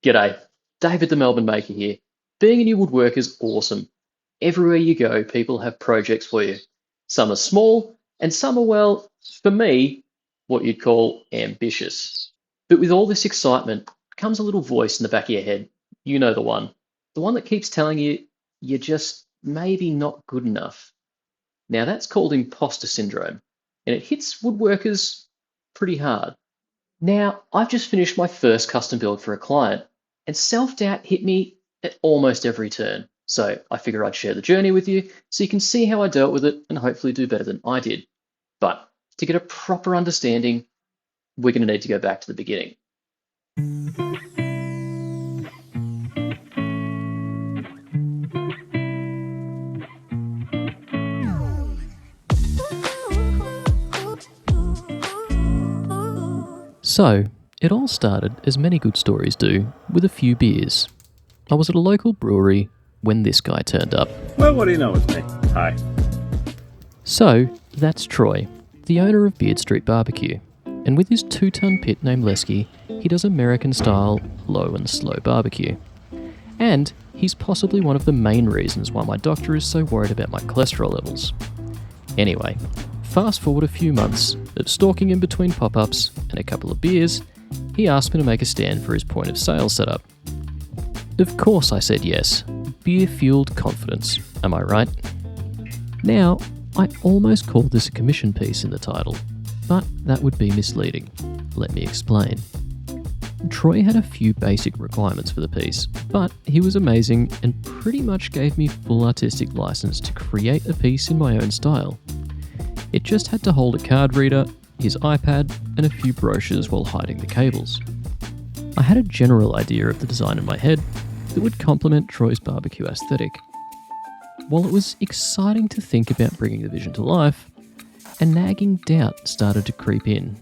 G'day, David the Melbourne Maker here. Being a new woodworker is awesome. Everywhere you go, people have projects for you. Some are small, and some are, well, for me, what you'd call ambitious. But with all this excitement comes a little voice in the back of your head. You know the one. The one that keeps telling you you're just maybe not good enough. Now that's called imposter syndrome, and it hits woodworkers pretty hard. Now, I've just finished my first custom build for a client, and self-doubt hit me at almost every turn. So I figure I'd share the journey with you so you can see how I dealt with it and hopefully do better than I did. But to get a proper understanding, we're going to need to go back to the beginning. So, it all started, as many good stories do, with a few beers. I was at a local brewery when this guy turned up. Well, what do you know, it's me. Hi. So, that's Troy, the owner of Beard St BBQ. And with his 2-ton pit named Lesky, he does American-style, low and slow barbecue. And he's possibly one of the main reasons why my doctor is so worried about my cholesterol levels. Anyway, fast forward a few months of stalking in between pop-ups and a couple of beers, he asked me to make a stand for his point of sale setup. Of course I said yes. Beer-fueled confidence, am I right? Now, I almost called this a commission piece in the title, but that would be misleading. Let me explain. Troy had a few basic requirements for the piece, but he was amazing and pretty much gave me full artistic license to create a piece in my own style. It just had to hold a card reader, his iPad, and a few brochures while hiding the cables. I had a general idea of the design in my head that would complement Troy's barbecue aesthetic. While it was exciting to think about bringing the vision to life, a nagging doubt started to creep in.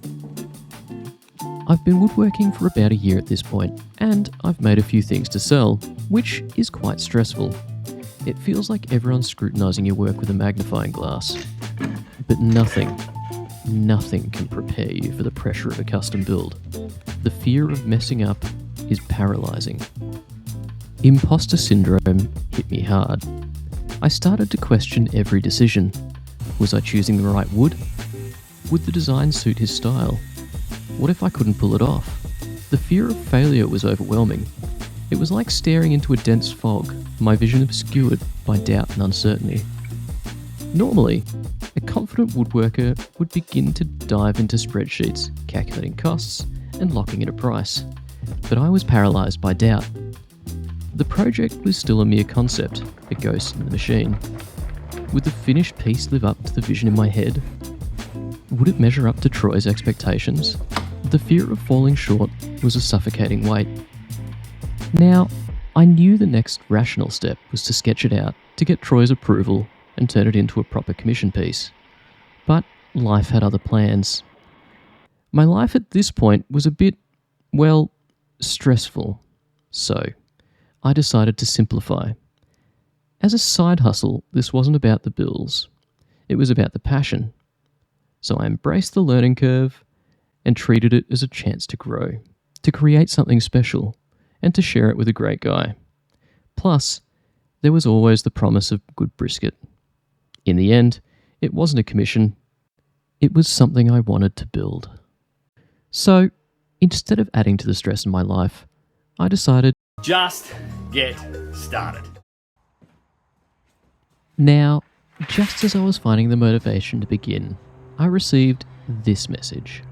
I've been woodworking for about a year at this point, and I've made a few things to sell, which is quite stressful. It feels like everyone's scrutinising your work with a magnifying glass. But nothing can prepare you for the pressure of a custom build. The fear of messing up is paralysing. Imposter syndrome hit me hard. I started to question every decision. Was I choosing the right wood? Would the design suit his style? What if I couldn't pull it off? The fear of failure was overwhelming. It was like staring into a dense fog, my vision obscured by doubt and uncertainty. Normally, a confident woodworker would begin to dive into spreadsheets, calculating costs, and locking in a price. But I was paralysed by doubt. The project was still a mere concept, a ghost in the machine. Would the finished piece live up to the vision in my head? Would it measure up to Troy's expectations? The fear of falling short was a suffocating weight. Now, I knew the next rational step was to sketch it out to get Troy's approval and turn it into a proper commission piece. But life had other plans. My life at this point was a bit, well, stressful. So, I decided to simplify. As a side hustle, this wasn't about the bills. It was about the passion. So I embraced the learning curve and treated it as a chance to grow, to create something special, and to share it with a great guy. Plus, there was always the promise of good brisket. In the end, it wasn't a commission. It was something I wanted to build. So, instead of adding to the stress in my life, I decided, Just get started. Now, just as I was finding the motivation to begin, I received this message.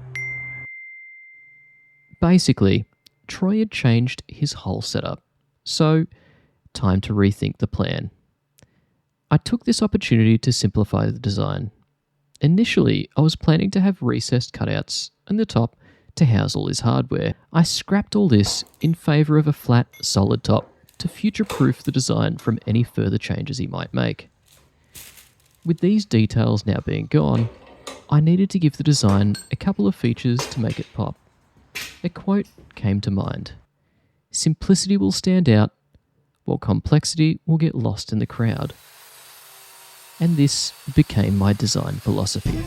Basically, Troy had changed his whole setup, so time to rethink the plan. I took this opportunity to simplify the design. Initially, I was planning to have recessed cutouts and the top to house all his hardware. I scrapped all this in favour of a flat, solid top to future-proof the design from any further changes he might make. With these details now being gone, I needed to give the design a couple of features to make it pop. A quote came to mind. "Simplicity will stand out, while complexity will get lost in the crowd." And this became my design philosophy.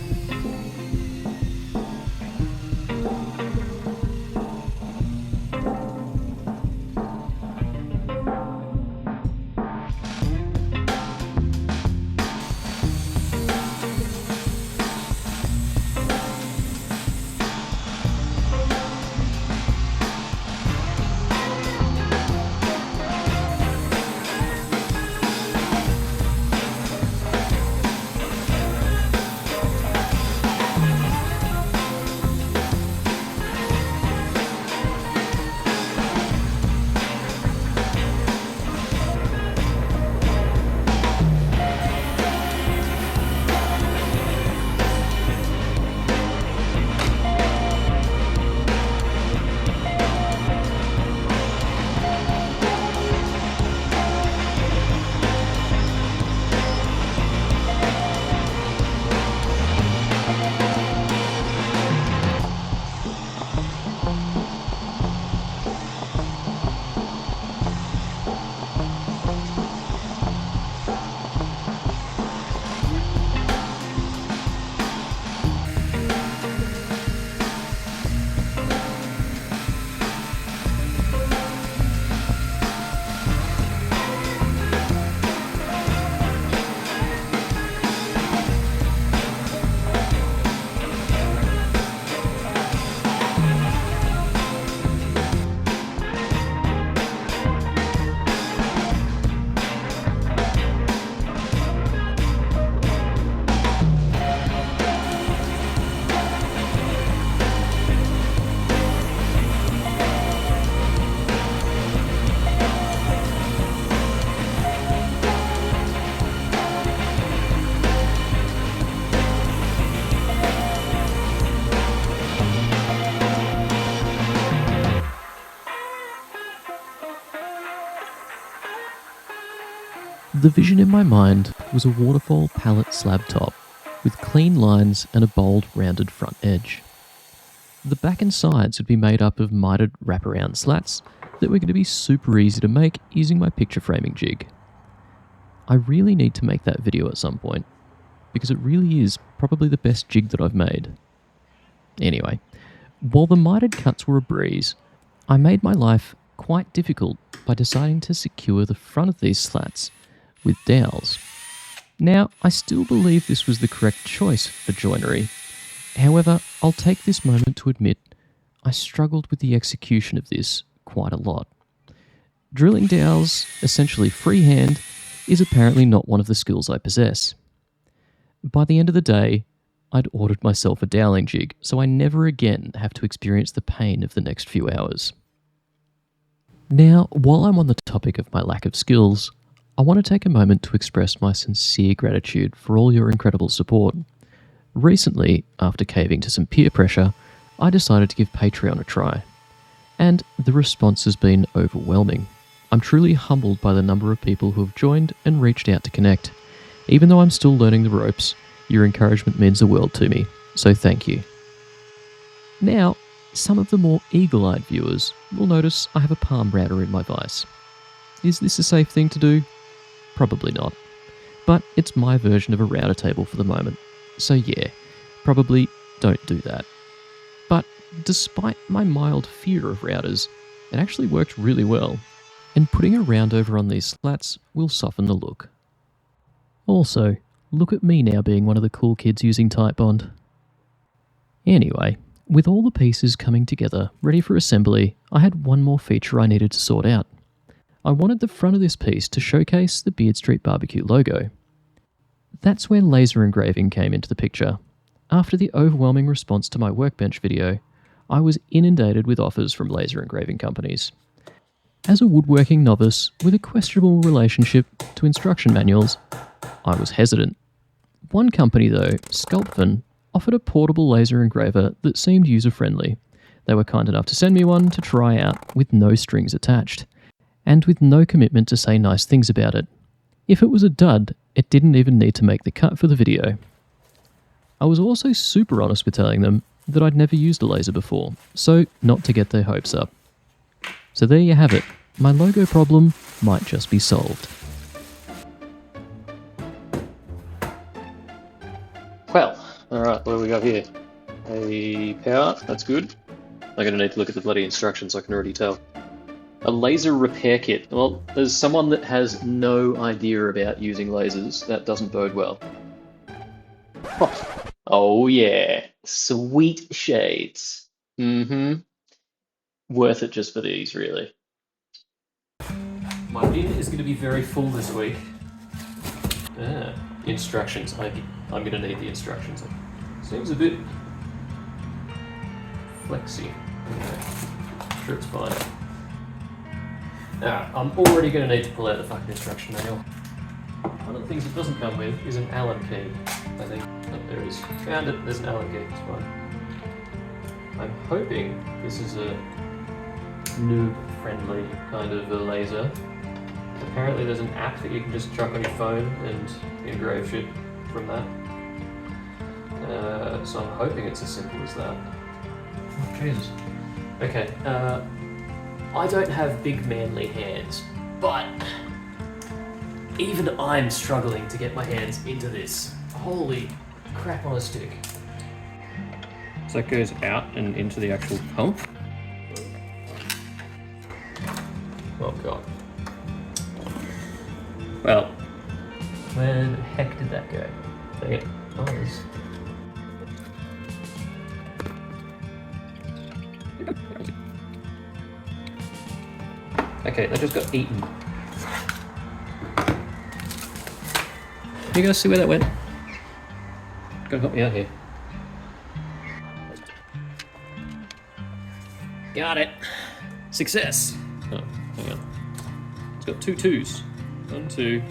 The vision in my mind was a waterfall pallet slab top with clean lines and a bold rounded front edge. The back and sides would be made up of mitered wraparound slats that were going to be super easy to make using my picture framing jig. I really need to make that video at some point, because it really is probably the best jig that I've made. Anyway, while the mitered cuts were a breeze, I made my life quite difficult by deciding to secure the front of these slats with dowels. Now, I still believe this was the correct choice for joinery. However, I'll take this moment to admit I struggled with the execution of this quite a lot. Drilling dowels, essentially freehand, is apparently not one of the skills I possess. By the end of the day, I'd ordered myself a doweling jig, so I never again have to experience the pain of the next few hours. Now, while I'm on the topic of my lack of skills, I want to take a moment to express my sincere gratitude for all your incredible support. Recently, after caving to some peer pressure, I decided to give Patreon a try. And the response has been overwhelming. I'm truly humbled by the number of people who have joined and reached out to connect. Even though I'm still learning the ropes, your encouragement means the world to me, so thank you. Now, some of the more eagle-eyed viewers will notice I have a palm router in my vise. Is this a safe thing to do? Probably not. But it's my version of a router table for the moment. So yeah, probably don't do that. But despite my mild fear of routers, it actually worked really well. And putting a round over on these slats will soften the look. Also, look at me now being one of the cool kids using Typebond. Anyway, with all the pieces coming together, ready for assembly, I had one more feature I needed to sort out. I wanted the front of this piece to showcase the Beard St BBQ logo. That's where laser engraving came into the picture. After the overwhelming response to my workbench video, I was inundated with offers from laser engraving companies. As a woodworking novice with a questionable relationship to instruction manuals, I was hesitant. One company though, Sculpfun, offered a portable laser engraver that seemed user-friendly. They were kind enough to send me one to try out with no strings attached, and with no commitment to say nice things about it. If it was a dud, it didn't even need to make the cut for the video. I was also super honest with telling them that I'd never used a laser before, so not to get their hopes up. So there you have it. My logo problem might just be solved. Well, alright, what do we got here? A power, that's good. I'm going to need to look at the bloody instructions, I can already tell. A laser repair kit. Well, there's someone that has no idea about using lasers. That doesn't bode well. Oh yeah, sweet shades. Worth it just for these, really. My bin is going to be very full this week. Instructions. I'm going to need the instructions. Seems a bit flexy. Okay. Sure, it's fine. I'm already going to need to pull out the fucking instruction manual. One of the things it doesn't come with is an Allen key. I think there is. Found it. There's an Allen key. It's fine. I'm hoping this is a noob-friendly kind of a laser. Apparently there's an app that you can just chuck on your phone and engrave shit from that. So I'm hoping it's as simple as that. Oh, Jesus. Okay, I don't have big manly hands, but even I'm struggling to get my hands into this. Holy crap on a stick. So that goes out and into the actual pump? Oh god. Well, where the heck did that go? Dang it. Oh, there's... okay, that just got eaten. You guys see where that went? Gotta help me out here. Got it. Success. Oh, hang on. It's got 2 2s. 1, 2,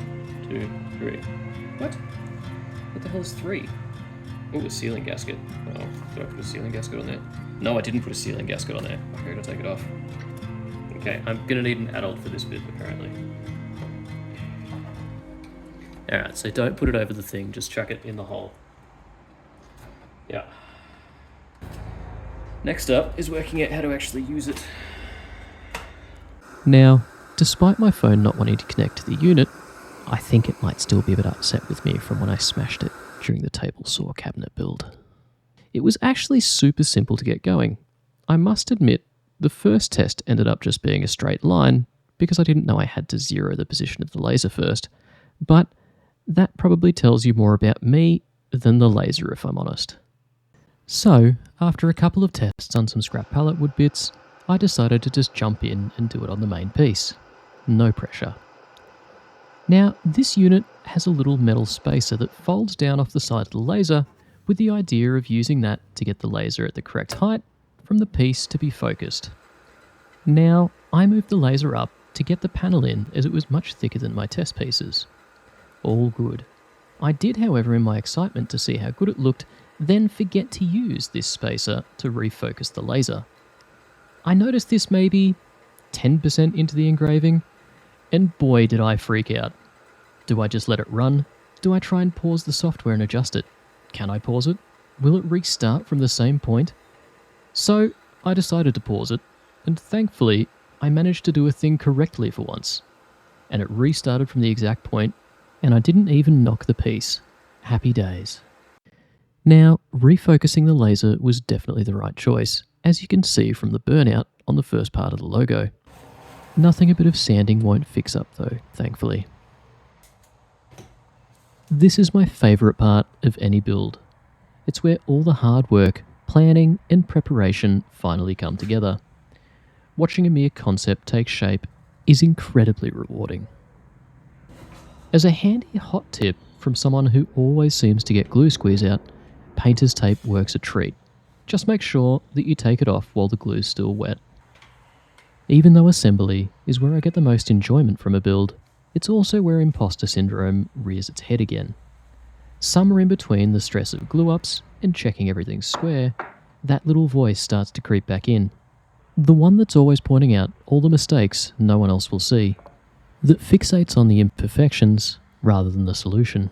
2, 3. What? What the hell is 3? Oh, a sealing gasket. Oh, did I put a sealing gasket on there? No, I didn't put a sealing gasket on there. Okay, I gotta take it off. Okay, I'm gonna need an adult for this bit, apparently. Alright, so don't put it over the thing, just chuck it in the hole. Yeah. Next up is working out how to actually use it. Now, despite my phone not wanting to connect to the unit, I think it might still be a bit upset with me from when I smashed it during the table saw cabinet build. It was actually super simple to get going. I must admit, the first test ended up just being a straight line because I didn't know I had to zero the position of the laser first, but that probably tells you more about me than the laser, if I'm honest. So, after a couple of tests on some scrap Palletwood bits, I decided to just jump in and do it on the main piece. No pressure. Now, this unit has a little metal spacer that folds down off the side of the laser with the idea of using that to get the laser at the correct height from the piece to be focused. Now, I moved the laser up to get the panel in as it was much thicker than my test pieces. All good. I did, however, in my excitement to see how good it looked, then forget to use this spacer to refocus the laser. I noticed this maybe 10% into the engraving, and boy did I freak out. Do I just let it run? Do I try and pause the software and adjust it? Can I pause it? Will it restart from the same point? So I decided to pause it, and thankfully I managed to do a thing correctly for once. And it restarted from the exact point, and I didn't even knock the piece. Happy days. Now, refocusing the laser was definitely the right choice, as you can see from the burnout on the first part of the logo. Nothing a bit of sanding won't fix up though, thankfully. This is my favourite part of any build. It's where all the hard work, planning and preparation finally come together. Watching a mere concept take shape is incredibly rewarding. As a handy hot tip from someone who always seems to get glue squeeze out, painter's tape works a treat. Just make sure that you take it off while the glue's still wet. Even though assembly is where I get the most enjoyment from a build, it's also where imposter syndrome rears its head again. Somewhere in between the stress of glue-ups and checking everything's square, that little voice starts to creep back in. The one that's always pointing out all the mistakes no one else will see, that fixates on the imperfections rather than the solution.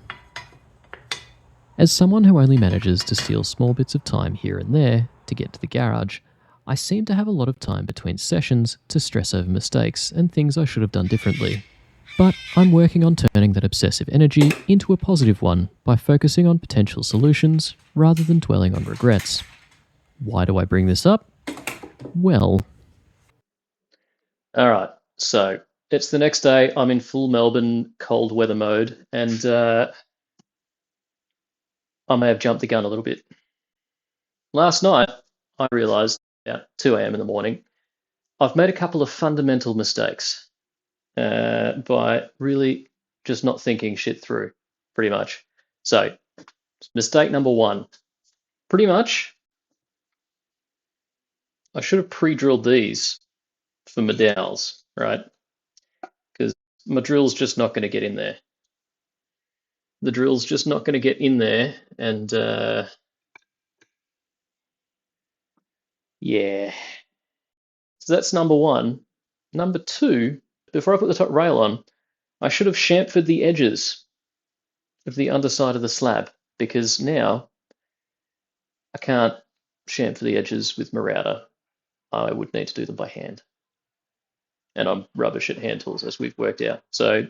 As someone who only manages to steal small bits of time here and there to get to the garage, I seem to have a lot of time between sessions to stress over mistakes and things I should have done differently. But I'm working on turning that obsessive energy into a positive one by focusing on potential solutions rather than dwelling on regrets. Why do I bring this up? Well... Alright, so it's the next day. I'm in full Melbourne cold weather mode, and I may have jumped the gun a little bit. Last night, I realised, about 2 a.m. in the morning, I've made a couple of fundamental mistakes by really just not thinking shit through, pretty much. So, mistake number one, pretty much, I should have pre-drilled these for my dowels, right? Because my drill's just not going to get in there. The drill's just not going to get in there, and yeah. So that's number one. Number two, before I put the top rail on, I should have chamfered the edges of the underside of the slab, because now I can't chamfer the edges with my router. I would need to do them by hand. And I'm rubbish at hand tools, as we've worked out. So,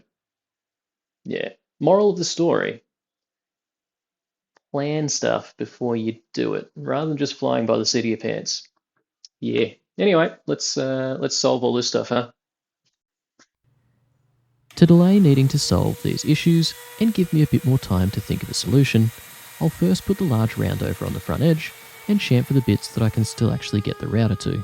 yeah. Moral of the story, plan stuff before you do it, rather than just flying by the seat of your pants. Yeah. Anyway, let's solve all this stuff, huh? To delay needing to solve these issues and give me a bit more time to think of a solution, I'll first put the large round over on the front edge and chamfer the bits that I can still actually get the router to.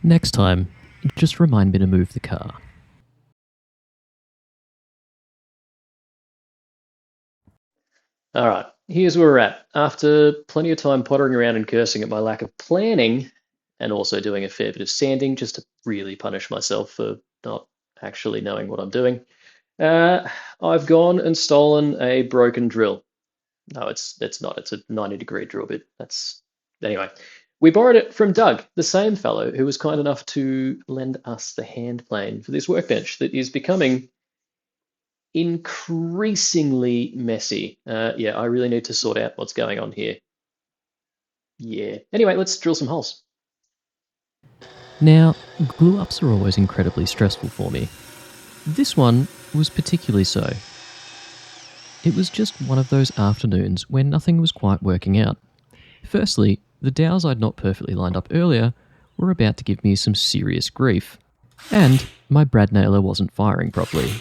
Next time, just remind me to move the car. All right, here's where we're at. After plenty of time pottering around and cursing at my lack of planning, and also doing a fair bit of sanding just to really punish myself for not actually knowing what I'm doing, I've gone and stolen a broken drill. No, it's not. It's a 90-degree drill bit. Anyway. We borrowed it from Doug, the same fellow who was kind enough to lend us the hand plane for this workbench that is becoming increasingly messy. Yeah, I really need to sort out what's going on here. Yeah. Anyway, let's drill some holes. Now, glue-ups are always incredibly stressful for me. This one was particularly so. It was just one of those afternoons when nothing was quite working out. Firstly, the dowels I'd not perfectly lined up earlier were about to give me some serious grief. And my brad nailer wasn't firing properly.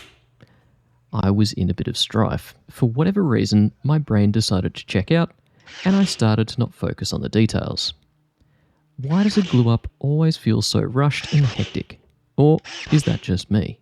I was in a bit of strife. For whatever reason, my brain decided to check out, and I started to not focus on the details. Why does a glue-up always feel so rushed and hectic? Or is that just me?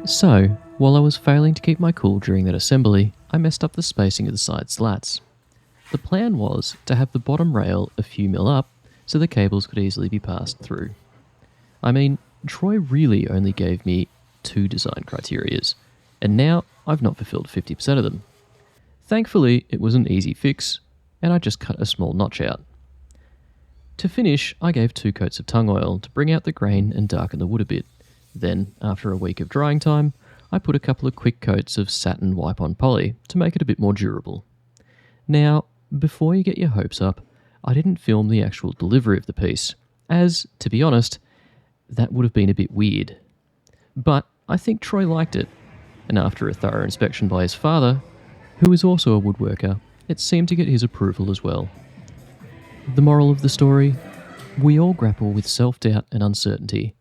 So, while I was failing to keep my cool during that assembly, I messed up the spacing of the side slats. The plan was to have the bottom rail a few mil up so the cables could easily be passed through. I mean, Troy really only gave me 2 design criterias, and now I've not fulfilled 50% of them. Thankfully, it was an easy fix, and I just cut a small notch out. To finish, I gave 2 coats of tung oil to bring out the grain and darken the wood a bit. Then, after a week of drying time, I put a couple of quick coats of satin wipe-on poly to make it a bit more durable. Now, before you get your hopes up, I didn't film the actual delivery of the piece, as, to be honest, that would have been a bit weird. But I think Troy liked it, and after a thorough inspection by his father, who is also a woodworker, it seemed to get his approval as well. The moral of the story? We all grapple with self-doubt and uncertainty.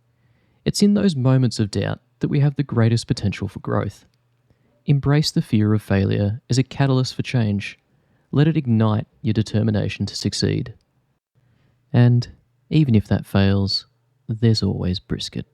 It's in those moments of doubt that we have the greatest potential for growth. Embrace the fear of failure as a catalyst for change. Let it ignite your determination to succeed. And even if that fails, there's always brisket.